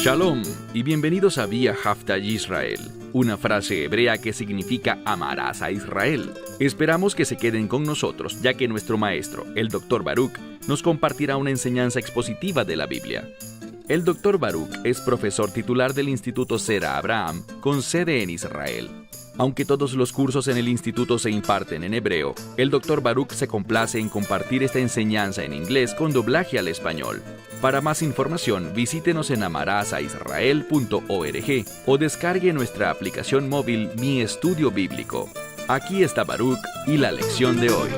Shalom y bienvenidos a Vía Hafta Yisrael, una frase hebrea que significa amarás a Israel. Esperamos que se queden con nosotros, ya que nuestro maestro, el Dr. Baruch, nos compartirá una enseñanza expositiva de la Biblia. El Dr. Baruch es profesor titular del Instituto Sera Abraham, con sede en Israel. Aunque todos los cursos en el instituto se imparten en hebreo, el Dr. Baruch se complace en compartir esta enseñanza en inglés con doblaje al español. Para más información, visítenos en amarasaisrael.org o descargue nuestra aplicación móvil Mi Estudio Bíblico. Aquí está Baruch y la lección de hoy.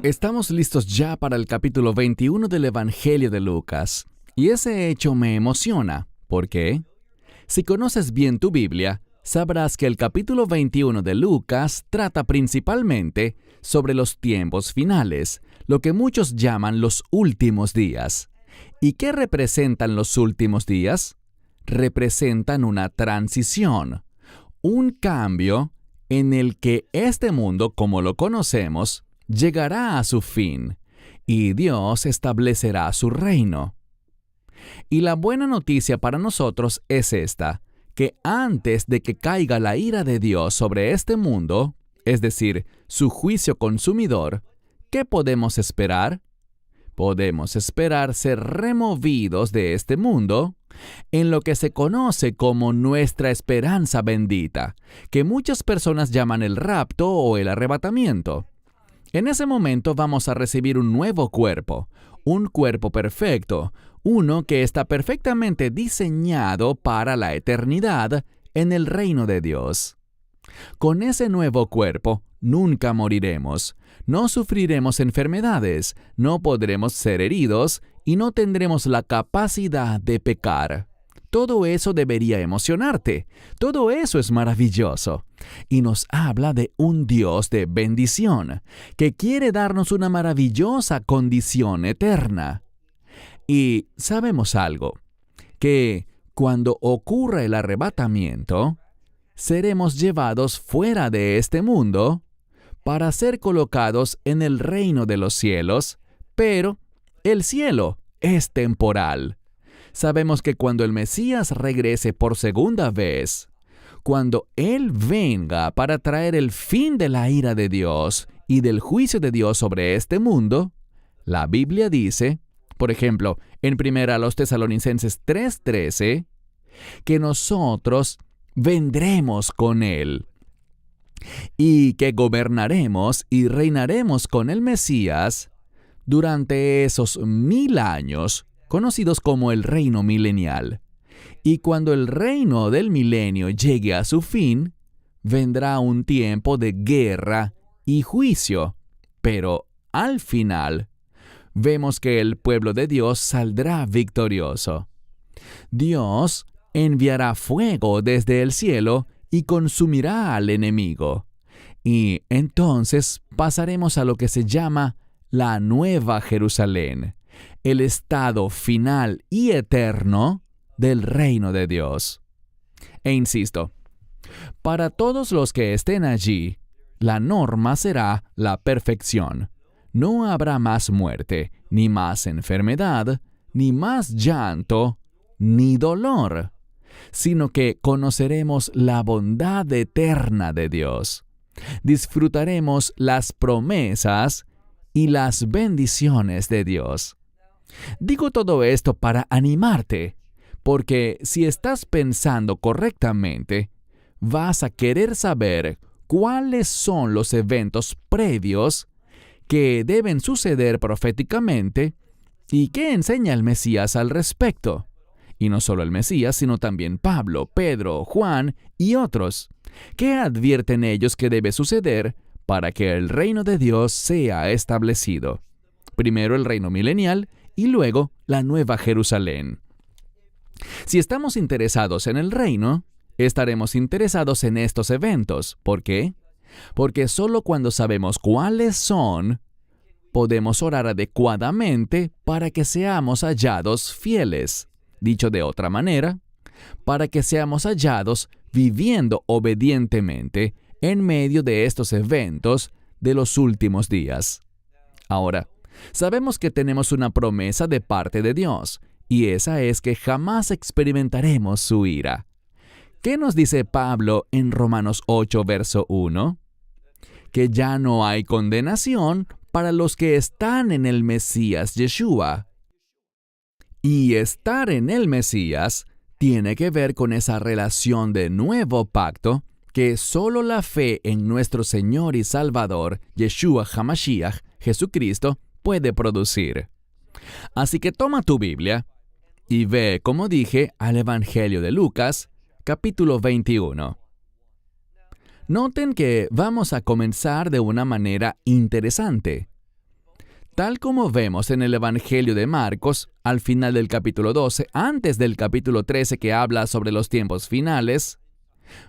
Estamos listos ya para el capítulo 21 del Evangelio de Lucas. Y ese hecho me emociona. ¿Por qué? Si conoces bien tu Biblia, sabrás que el capítulo 21 de Lucas trata principalmente sobre los tiempos finales, lo que muchos llaman los últimos días. ¿Y qué representan los últimos días? Representan una transición, un cambio en el que este mundo, como lo conocemos, llegará a su fin, y Dios establecerá su reino. Y la buena noticia para nosotros es esta, que antes de que caiga la ira de Dios sobre este mundo, es decir, su juicio consumidor, ¿qué podemos esperar? Podemos esperar ser removidos de este mundo en lo que se conoce como nuestra esperanza bendita, que muchas personas llaman el rapto o el arrebatamiento. En ese momento vamos a recibir un nuevo cuerpo, un cuerpo perfecto, uno que está perfectamente diseñado para la eternidad en el reino de Dios. Con ese nuevo cuerpo nunca moriremos, no sufriremos enfermedades, no podremos ser heridos y no tendremos la capacidad de pecar. Todo eso debería emocionarte, todo eso es maravilloso. Y nos habla de un Dios de bendición, que quiere darnos una maravillosa condición eterna. Y sabemos algo, que cuando ocurra el arrebatamiento, seremos llevados fuera de este mundo para ser colocados en el reino de los cielos, pero el cielo es temporal. Sabemos que cuando el Mesías regrese por segunda vez, cuando Él venga para traer el fin de la ira de Dios y del juicio de Dios sobre este mundo, la Biblia dice, por ejemplo, en 1 Tesalonicenses 3:13, que nosotros vendremos con Él y que gobernaremos y reinaremos con el Mesías durante esos 1000 años, conocidos como el reino milenial. Y cuando el reino del milenio llegue a su fin, vendrá un tiempo de guerra y juicio, pero al final vemos que el pueblo de Dios saldrá victorioso. Dios enviará fuego desde el cielo y consumirá al enemigo. Y entonces pasaremos a lo que se llama la Nueva Jerusalén, el estado final y eterno del reino de Dios. E insisto, para todos los que estén allí, la norma será la perfección. No habrá más muerte, ni más enfermedad, ni más llanto, ni dolor, sino que conoceremos la bondad eterna de Dios. Disfrutaremos las promesas y las bendiciones de Dios. Digo todo esto para animarte, porque si estás pensando correctamente, vas a querer saber cuáles son los eventos previos que deben suceder proféticamente y qué enseña el Mesías al respecto. Y no solo el Mesías, sino también Pablo, Pedro, Juan y otros. ¿Qué advierten ellos que debe suceder para que el reino de Dios sea establecido? Primero el reino milenial y luego la Nueva Jerusalén. Si estamos interesados en el reino, estaremos interesados en estos eventos. ¿Por qué? Porque solo cuando sabemos cuáles son, podemos orar adecuadamente para que seamos hallados fieles. Dicho de otra manera, para que seamos hallados viviendo obedientemente en medio de estos eventos de los últimos días. Ahora, Sabemos que tenemos una promesa de parte de Dios, y esa es que jamás experimentaremos su ira. ¿Qué nos dice Pablo en Romanos 8, verso 1? Que ya no hay condenación para los que están en el Mesías Yeshua. Y estar en el Mesías tiene que ver con esa relación de nuevo pacto que solo la fe en nuestro Señor y Salvador, Yeshua HaMashiach, Jesucristo, puede producir. Así que toma tu Biblia y ve, como dije, al Evangelio de Lucas, capítulo 21. Noten que vamos a comenzar de una manera interesante. Tal como vemos en el Evangelio de Marcos, al final del capítulo 12, antes del capítulo 13 que habla sobre los tiempos finales,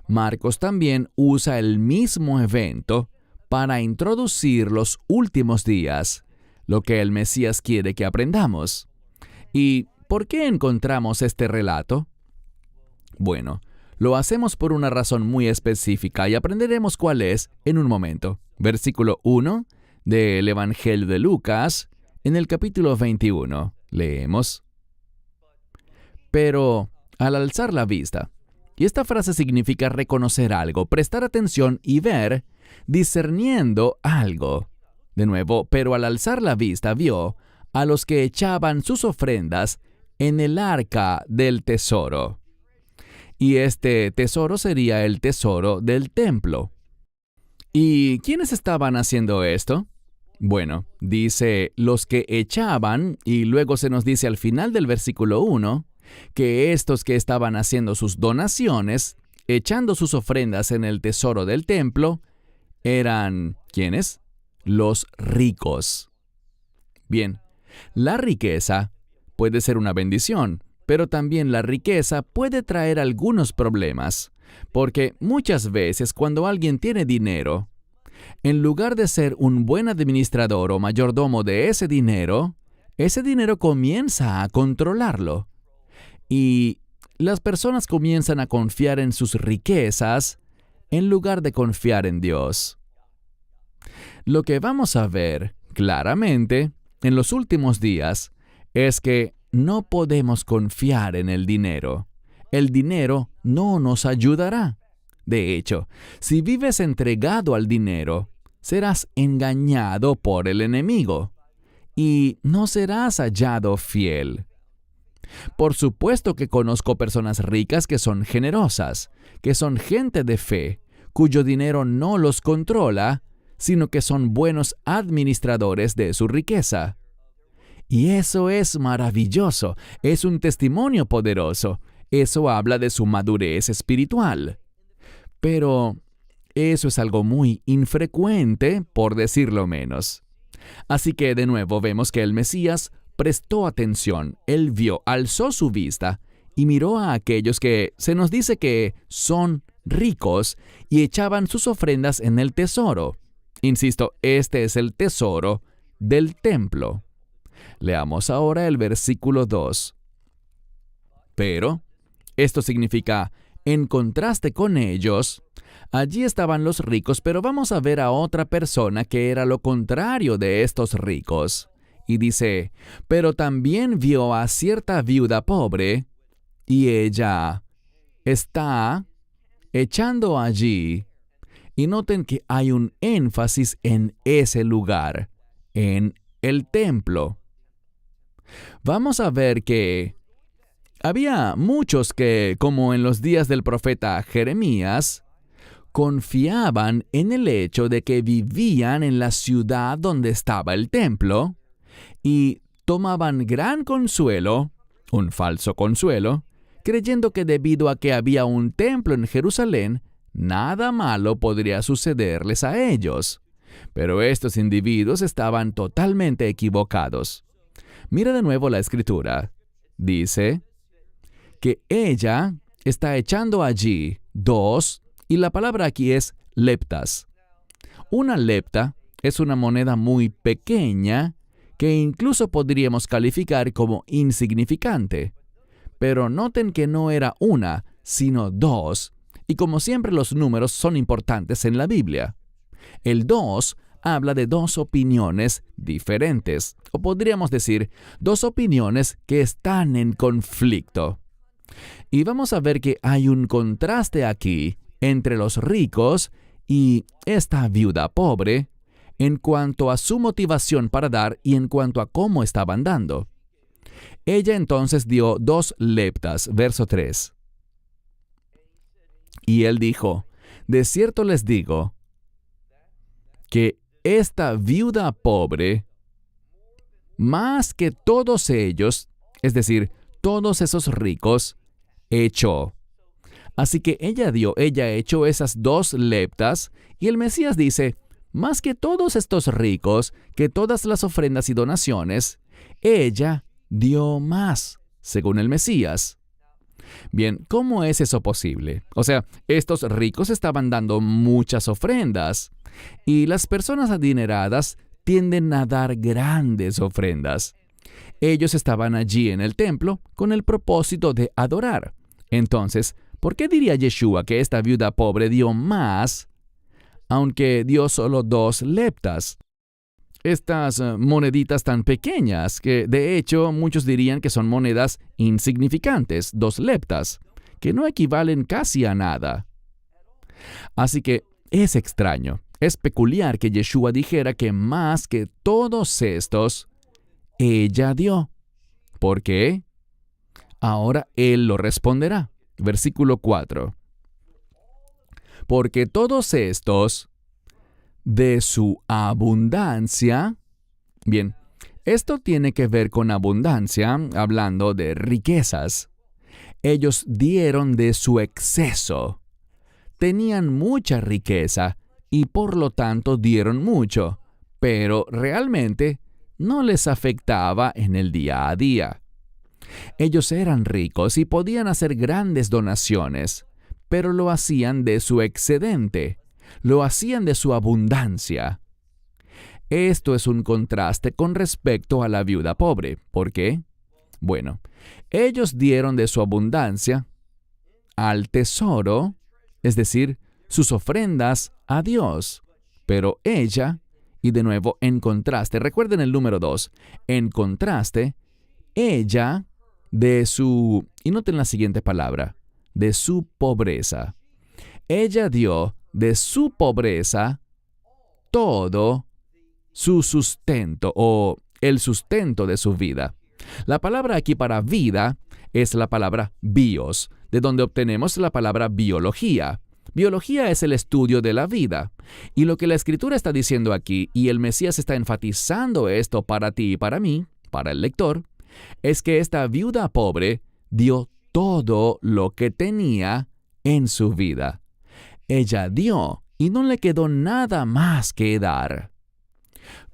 Marcos también usa el mismo evento para introducir los últimos días, lo que el Mesías quiere que aprendamos. ¿Y por qué encontramos este relato? Bueno, lo hacemos por una razón muy específica y aprenderemos cuál es en un momento. Versículo 1 del Evangelio de Lucas, en el capítulo 21. Leemos. Pero al alzar la vista, y esta frase significa reconocer algo, prestar atención y ver, discerniendo algo. De nuevo, pero al alzar la vista vio a los que echaban sus ofrendas en el arca del tesoro. Y este tesoro sería el tesoro del templo. ¿Y quiénes estaban haciendo esto? Bueno, dice los que echaban, y luego se nos dice al final del versículo 1, que estos que estaban haciendo sus donaciones, echando sus ofrendas en el tesoro del templo, eran, ¿quiénes? Los ricos. Bien, la riqueza puede ser una bendición, pero también la riqueza puede traer algunos problemas, porque muchas veces cuando alguien tiene dinero, en lugar de ser un buen administrador o mayordomo de ese dinero comienza a controlarlo. Y las personas comienzan a confiar en sus riquezas en lugar de confiar en Dios. Lo que vamos a ver claramente en los últimos días es que no podemos confiar en el dinero. El dinero no nos ayudará. De hecho, si vives entregado al dinero, serás engañado por el enemigo y no serás hallado fiel. Por supuesto que conozco personas ricas que son generosas, que son gente de fe, cuyo dinero no los controla, sino que son buenos administradores de su riqueza. Y eso es maravilloso, es un testimonio poderoso, eso habla de su madurez espiritual. Pero eso es algo muy infrecuente, por decirlo menos. Así que de nuevo vemos que el Mesías prestó atención, él vio, alzó su vista y miró a aquellos que se nos dice que son ricos y echaban sus ofrendas en el tesoro. Insisto, este es el tesoro del templo. Leamos ahora el versículo 2. Pero, esto significa, en contraste con ellos, allí estaban los ricos, pero vamos a ver a otra persona que era lo contrario de estos ricos. Y dice, pero también vio a cierta viuda pobre, y ella está echando allí. Y noten que hay un énfasis en ese lugar, en el templo. Vamos a ver que había muchos que, como en los días del profeta Jeremías, confiaban en el hecho de que vivían en la ciudad donde estaba el templo y tomaban gran consuelo, un falso consuelo, creyendo que debido a que había un templo en Jerusalén, nada malo podría sucederles a ellos. Pero estos individuos estaban totalmente equivocados. Mira de nuevo la escritura. Dice que ella está echando allí 2, y la palabra aquí es leptas. Una lepta es una moneda muy pequeña que incluso podríamos calificar como insignificante. Pero noten que no era una, sino 2, y como siempre los números son importantes en la Biblia. El 2 habla de dos opiniones diferentes, o podríamos decir, dos opiniones que están en conflicto. Y vamos a ver que hay un contraste aquí entre los ricos y esta viuda pobre en cuanto a su motivación para dar y en cuanto a cómo estaban dando. Ella entonces dio 2 leptas, verso 3. Y él dijo, de cierto les digo que esta viuda pobre, más que todos ellos, es decir, todos esos ricos, echó. Así que ella echó esas 2 leptas, y el Mesías dice, más que todos estos ricos, que todas las ofrendas y donaciones, ella dio más, según el Mesías. Bien, ¿cómo es eso posible? O sea, estos ricos estaban dando muchas ofrendas, y las personas adineradas tienden a dar grandes ofrendas. Ellos estaban allí en el templo con el propósito de adorar. Entonces, ¿por qué diría Yeshua que esta viuda pobre dio más, aunque dio solo 2 leptas? Estas moneditas tan pequeñas, que de hecho muchos dirían que son monedas insignificantes, 2 leptas, que no equivalen casi a nada. Así que es extraño, es peculiar que Yeshua dijera que más que todos estos, ella dio. ¿Por qué? Ahora él lo responderá. Versículo 4. Porque todos estos, de su abundancia. Bien, esto tiene que ver con abundancia, hablando de riquezas. Ellos dieron de su exceso. Tenían mucha riqueza y por lo tanto dieron mucho, pero realmente no les afectaba en el día a día. Ellos eran ricos y podían hacer grandes donaciones, pero lo hacían de su excedente. Lo hacían de su abundancia. Esto es un contraste con respecto a la viuda pobre. ¿Por qué? Bueno, ellos dieron de su abundancia al tesoro, es decir, sus ofrendas a Dios. Pero ella, y de nuevo en contraste, recuerden el número 2, en contraste, ella de su, y noten la siguiente palabra, de su pobreza. Ella dio de su pobreza todo su sustento o el sustento de su vida. La palabra aquí para vida es la palabra bios, de donde obtenemos la palabra biología. Biología es el estudio de la vida. Y lo que la Escritura está diciendo aquí, y el Mesías está enfatizando esto para ti y para mí, para el lector, es que esta viuda pobre dio todo lo que tenía en su vida. Ella dio y no le quedó nada más que dar.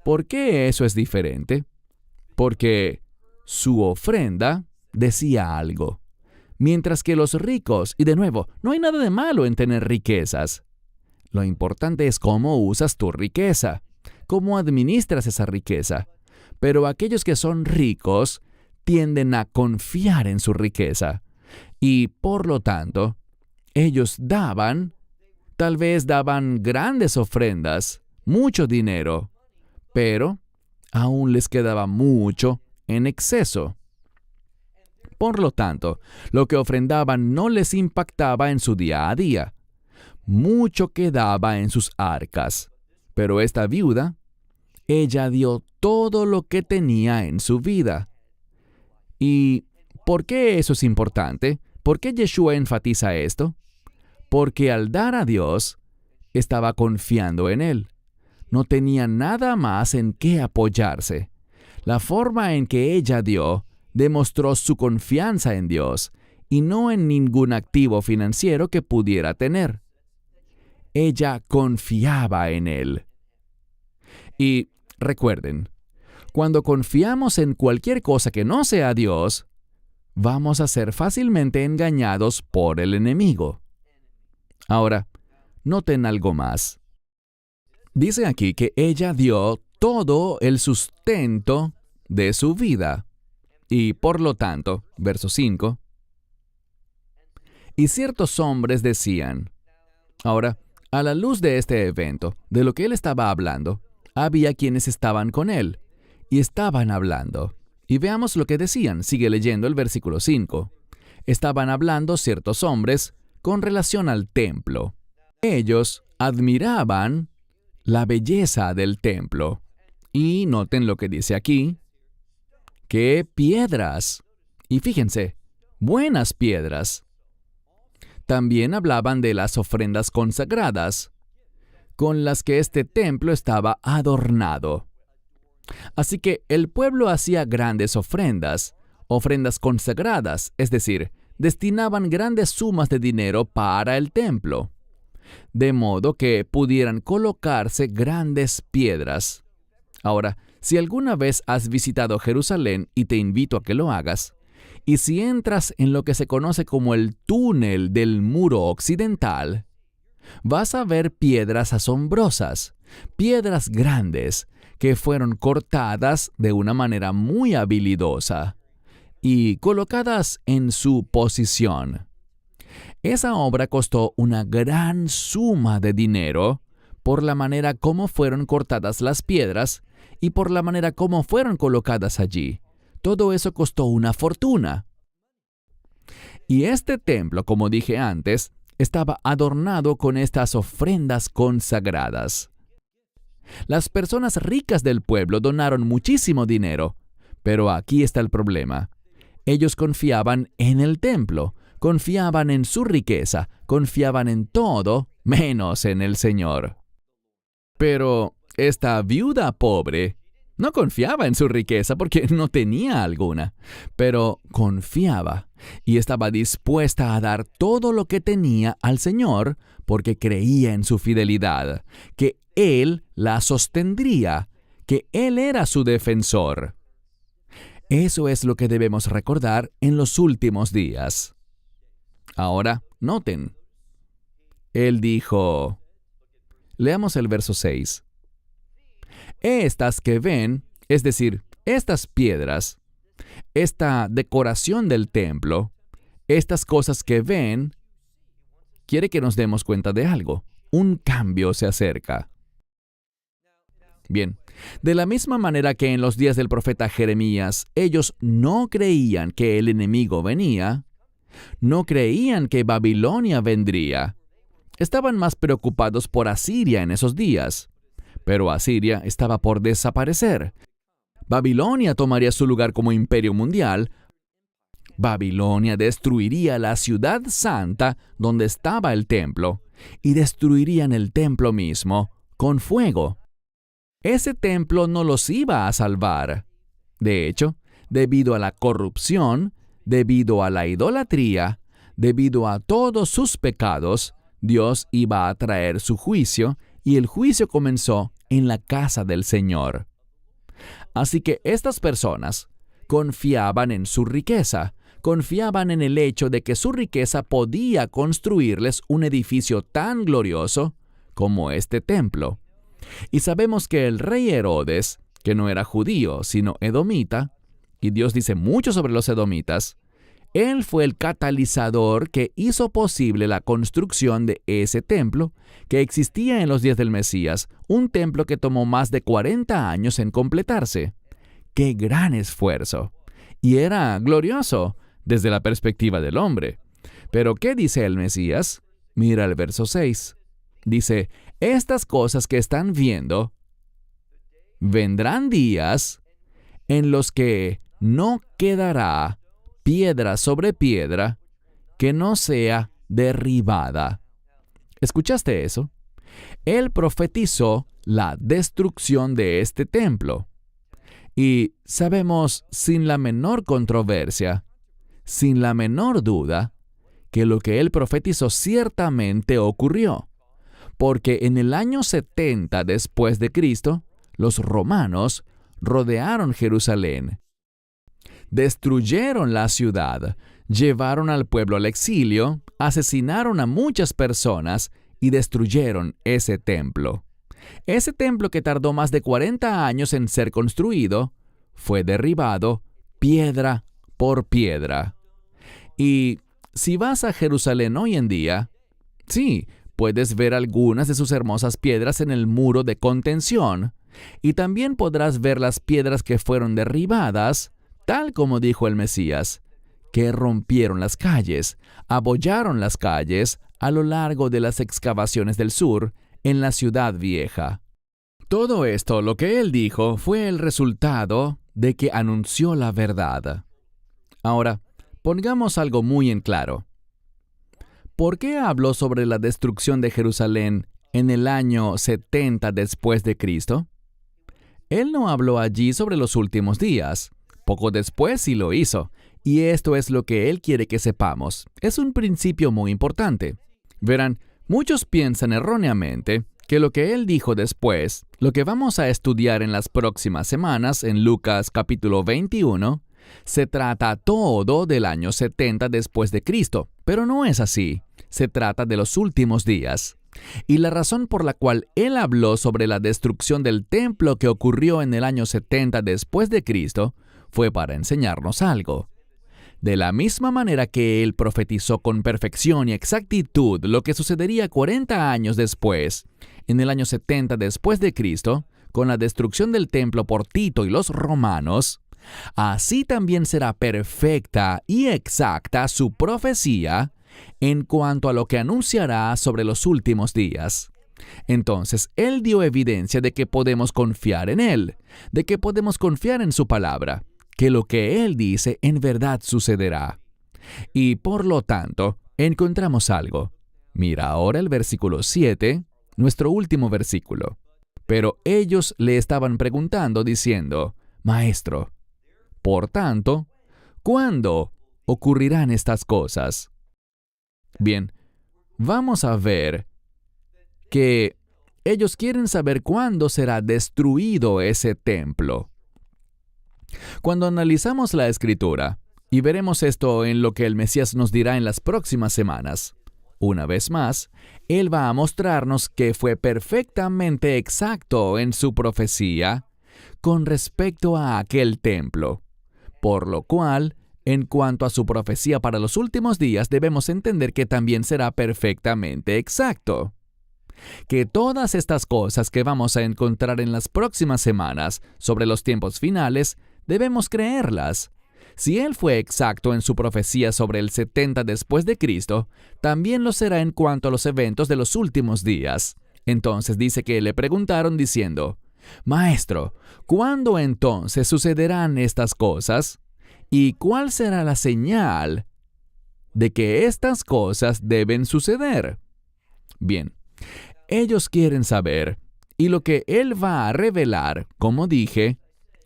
¿Por qué eso es diferente? Porque su ofrenda decía algo. Mientras que los ricos, y de nuevo, no hay nada de malo en tener riquezas. Lo importante es cómo usas tu riqueza, cómo administras esa riqueza. Pero aquellos que son ricos tienden a confiar en su riqueza. Y por lo tanto, ellos tal vez daban grandes ofrendas, mucho dinero, pero aún les quedaba mucho en exceso. Por lo tanto, lo que ofrendaban no les impactaba en su día a día. Mucho quedaba en sus arcas. Pero esta viuda, ella dio todo lo que tenía en su vida. ¿Y por qué eso es importante? ¿Por qué Yeshua enfatiza esto? Porque al dar a Dios, estaba confiando en Él. No tenía nada más en qué apoyarse. La forma en que ella dio demostró su confianza en Dios y no en ningún activo financiero que pudiera tener. Ella confiaba en Él. Y recuerden, cuando confiamos en cualquier cosa que no sea Dios, vamos a ser fácilmente engañados por el enemigo. Ahora, noten algo más. Dice aquí que ella dio todo el sustento de su vida. Y por lo tanto, verso 5, y ciertos hombres decían. Ahora, a la luz de este evento, de lo que él estaba hablando, había quienes estaban con él y estaban hablando. Y veamos lo que decían. Sigue leyendo el versículo 5. Estaban hablando ciertos hombres con relación al templo. Ellos admiraban la belleza del templo. Y noten lo que dice aquí. ¡Qué piedras! Y fíjense, buenas piedras. También hablaban de las ofrendas consagradas, con las que este templo estaba adornado. Así que el pueblo hacía grandes ofrendas consagradas, es decir, destinaban grandes sumas de dinero para el templo, de modo que pudieran colocarse grandes piedras. Ahora, si alguna vez has visitado Jerusalén, y te invito a que lo hagas, y si entras en lo que se conoce como el túnel del muro occidental, vas a ver piedras asombrosas, piedras grandes, que fueron cortadas de una manera muy habilidosa y colocadas en su posición. Esa obra costó una gran suma de dinero por la manera como fueron cortadas las piedras y por la manera como fueron colocadas allí. Todo eso costó una fortuna. Y este templo, como dije antes, estaba adornado con estas ofrendas consagradas. Las personas ricas del pueblo donaron muchísimo dinero, pero aquí está el problema. Ellos confiaban en el templo, confiaban en su riqueza, confiaban en todo menos en el Señor. Pero esta viuda pobre no confiaba en su riqueza porque no tenía alguna, pero confiaba y estaba dispuesta a dar todo lo que tenía al Señor porque creía en su fidelidad, que Él la sostendría, que Él era su defensor. Eso es lo que debemos recordar en los últimos días. Ahora, noten. Él dijo, leamos el verso 6. Estas que ven, es decir, estas piedras, esta decoración del templo, estas cosas que ven, quiere que nos demos cuenta de algo. Un cambio se acerca. Bien, de la misma manera que en los días del profeta Jeremías, ellos no creían que el enemigo venía, no creían que Babilonia vendría. Estaban más preocupados por Asiria en esos días. Pero Asiria estaba por desaparecer. Babilonia tomaría su lugar como imperio mundial. Babilonia destruiría la ciudad santa donde estaba el templo y destruirían el templo mismo con fuego. Ese templo no los iba a salvar. De hecho, debido a la corrupción, debido a la idolatría, debido a todos sus pecados, Dios iba a traer su juicio y el juicio comenzó en la casa del Señor. Así que estas personas confiaban en su riqueza, confiaban en el hecho de que su riqueza podía construirles un edificio tan glorioso como este templo. Y sabemos que el rey Herodes, que no era judío, sino edomita, y Dios dice mucho sobre los edomitas, él fue el catalizador que hizo posible la construcción de ese templo que existía en los días del Mesías, un templo que tomó más de 40 años en completarse. ¡Qué gran esfuerzo! Y era glorioso desde la perspectiva del hombre. Pero ¿qué dice el Mesías? Mira el verso 6. Dice, estas cosas que están viendo, vendrán días en los que no quedará piedra sobre piedra que no sea derribada. ¿Escuchaste eso? Él profetizó la destrucción de este templo. Y sabemos sin la menor controversia, sin la menor duda, que lo que él profetizó ciertamente ocurrió. Porque en el año 70 después de Cristo, los romanos rodearon Jerusalén. Destruyeron la ciudad, llevaron al pueblo al exilio, asesinaron a muchas personas y destruyeron ese templo. Ese templo que tardó más de 40 años en ser construido, fue derribado piedra por piedra. Y si vas a Jerusalén hoy en día, sí, puedes ver algunas de sus hermosas piedras en el muro de contención, y también podrás ver las piedras que fueron derribadas, tal como dijo el Mesías, que rompieron las calles, abollaron las calles a lo largo de las excavaciones del sur en la ciudad vieja. Todo esto, lo que él dijo, fue el resultado de que anunció la verdad. Ahora, pongamos algo muy en claro. ¿Por qué habló sobre la destrucción de Jerusalén en el año 70 después de Cristo? Él no habló allí sobre los últimos días. Poco después sí lo hizo. Y esto es lo que él quiere que sepamos. Es un principio muy importante. Verán, muchos piensan erróneamente que lo que él dijo después, lo que vamos a estudiar en las próximas semanas en Lucas capítulo 21, se trata todo del año 70 después de Cristo, pero no es así. Se trata de los últimos días. Y la razón por la cual él habló sobre la destrucción del templo que ocurrió en el año 70 después de Cristo fue para enseñarnos algo. De la misma manera que él profetizó con perfección y exactitud lo que sucedería 40 años después, en el año 70 después de Cristo, con la destrucción del templo por Tito y los romanos, así también será perfecta y exacta su profecía en cuanto a lo que anunciará sobre los últimos días. Entonces, él dio evidencia de que podemos confiar en él, de que podemos confiar en su palabra, que lo que él dice en verdad sucederá. Y por lo tanto, encontramos algo. Mira ahora el versículo 7, nuestro último versículo. Pero ellos le estaban preguntando diciendo, Maestro, por tanto, ¿cuándo ocurrirán estas cosas? Bien, vamos a ver que ellos quieren saber cuándo será destruido ese templo. Cuando analizamos la Escritura, y veremos esto en lo que el Mesías nos dirá en las próximas semanas, una vez más, Él va a mostrarnos que fue perfectamente exacto en su profecía con respecto a aquel templo, por lo cual, en cuanto a su profecía para los últimos días, debemos entender que también será perfectamente exacto. Que todas estas cosas que vamos a encontrar en las próximas semanas sobre los tiempos finales, debemos creerlas. Si Él fue exacto en su profecía sobre el 70 después de Cristo, también lo será en cuanto a los eventos de los últimos días. Entonces dice que le preguntaron diciendo, Maestro, ¿cuándo entonces sucederán estas cosas? ¿Y cuál será la señal de que estas cosas deben suceder? Bien, ellos quieren saber, y lo que Él va a revelar, como dije,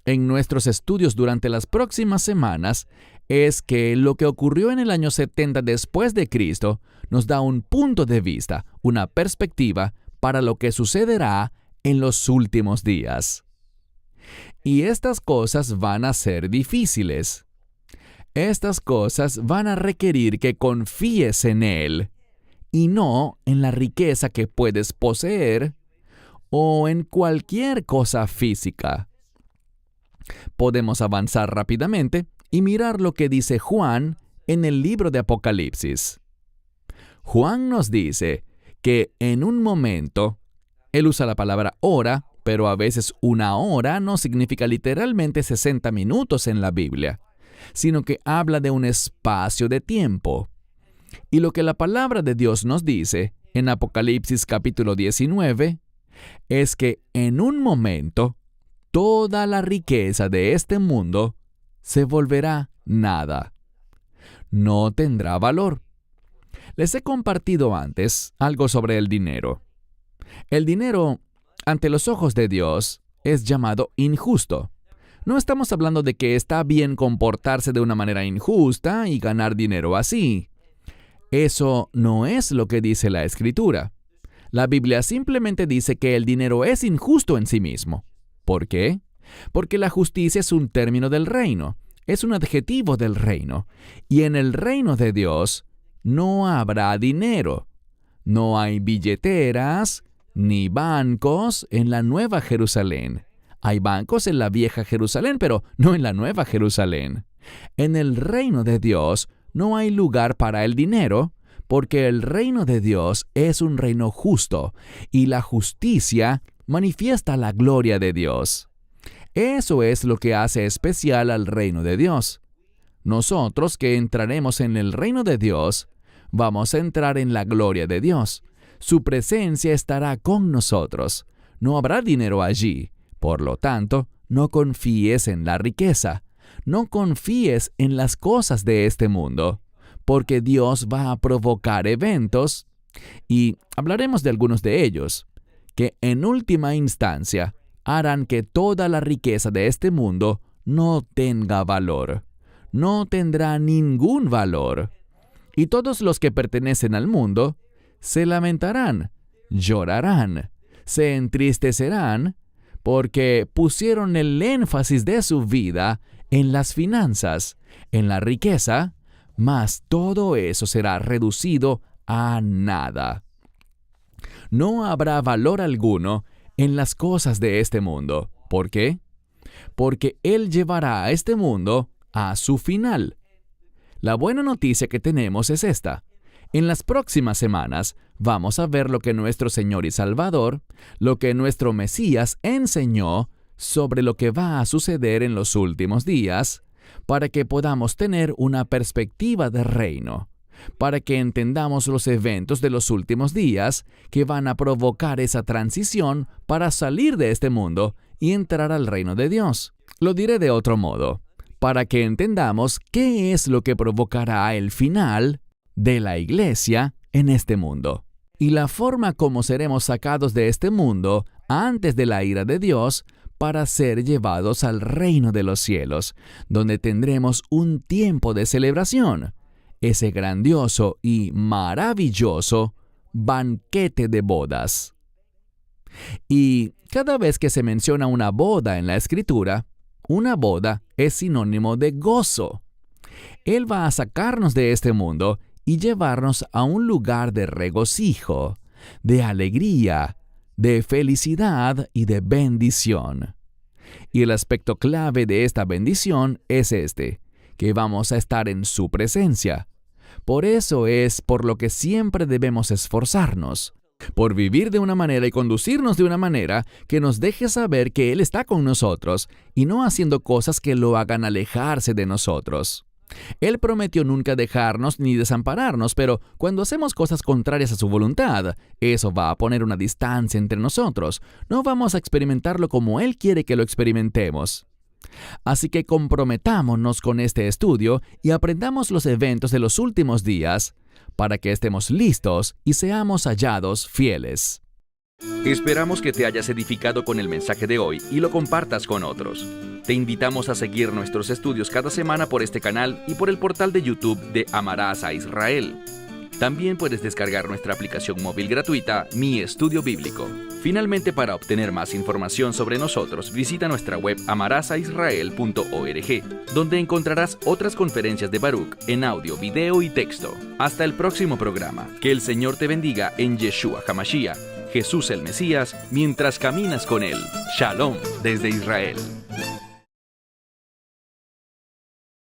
en nuestros estudios durante las próximas semanas, es que lo que ocurrió en el año 70 después de Cristo nos da un punto de vista, una perspectiva para lo que sucederá en los últimos días. Y estas cosas van a ser difíciles. Estas cosas van a requerir que confíes en Él y no en la riqueza que puedes poseer o en cualquier cosa física. Podemos avanzar rápidamente y mirar lo que dice Juan en el libro de Apocalipsis. Juan nos dice que en un momento, él usa la palabra hora, pero a veces una hora no significa literalmente 60 minutos en la Biblia, sino que habla de un espacio de tiempo. Y lo que la palabra de Dios nos dice en Apocalipsis capítulo 19 es que en un momento toda la riqueza de este mundo se volverá nada. No tendrá valor. Les he compartido antes algo sobre el dinero. El dinero, ante los ojos de Dios, es llamado injusto. No estamos hablando de que está bien comportarse de una manera injusta y ganar dinero así. Eso no es lo que dice la Escritura. La Biblia simplemente dice que el dinero es injusto en sí mismo. ¿Por qué? Porque la justicia es un término del reino, es un adjetivo del reino. Y en el reino de Dios no habrá dinero. No hay billeteras ni bancos en la Nueva Jerusalén. Hay bancos en la Vieja Jerusalén, pero no en la Nueva Jerusalén. En el reino de Dios no hay lugar para el dinero, porque el reino de Dios es un reino justo, y la justicia manifiesta la gloria de Dios. Eso es lo que hace especial al reino de Dios. Nosotros que entraremos en el reino de Dios, vamos a entrar en la gloria de Dios. Su presencia estará con nosotros. No habrá dinero allí. Por lo tanto, no confíes en la riqueza. No confíes en las cosas de este mundo, porque Dios va a provocar eventos, y hablaremos de algunos de ellos, que en última instancia harán que toda la riqueza de este mundo no tenga valor. No tendrá ningún valor. Y todos los que pertenecen al mundo se lamentarán, llorarán, se entristecerán, porque pusieron el énfasis de su vida en las finanzas, en la riqueza, mas todo eso será reducido a nada. No habrá valor alguno en las cosas de este mundo. ¿Por qué? Porque Él llevará a este mundo a su final. La buena noticia que tenemos es esta. En las próximas semanas vamos a ver lo que nuestro Señor y Salvador, lo que nuestro Mesías enseñó sobre lo que va a suceder en los últimos días, para que podamos tener una perspectiva de reino, para que entendamos los eventos de los últimos días que van a provocar esa transición para salir de este mundo y entrar al reino de Dios. Lo diré de otro modo, para que entendamos qué es lo que provocará el final de la iglesia en este mundo, y la forma como seremos sacados de este mundo antes de la ira de Dios para ser llevados al reino de los cielos, donde tendremos un tiempo de celebración, ese grandioso y maravilloso banquete de bodas. Y cada vez que se menciona una boda en la Escritura, una boda es sinónimo de gozo. Él va a sacarnos de este mundo y llevarnos a un lugar de regocijo, de alegría, de felicidad y de bendición. Y el aspecto clave de esta bendición es este, que vamos a estar en su presencia. Por eso es por lo que siempre debemos esforzarnos, por vivir de una manera y conducirnos de una manera que nos deje saber que Él está con nosotros y no haciendo cosas que lo hagan alejarse de nosotros. Él prometió nunca dejarnos ni desampararnos, pero cuando hacemos cosas contrarias a su voluntad, eso va a poner una distancia entre nosotros. No vamos a experimentarlo como Él quiere que lo experimentemos. Así que comprometámonos con este estudio y aprendamos los eventos de los últimos días para que estemos listos y seamos hallados fieles. Esperamos que te hayas edificado con el mensaje de hoy y lo compartas con otros. Te invitamos a seguir nuestros estudios cada semana por este canal y por el portal de YouTube de Amarás a Israel. También puedes descargar nuestra aplicación móvil gratuita, Mi Estudio Bíblico. Finalmente, para obtener más información sobre nosotros, visita nuestra web amarasaisrael.org, donde encontrarás otras conferencias de Baruch en audio, video y texto. Hasta el próximo programa. Que el Señor te bendiga en Yeshua HaMashiach, Jesús el Mesías, mientras caminas con Él. Shalom desde Israel.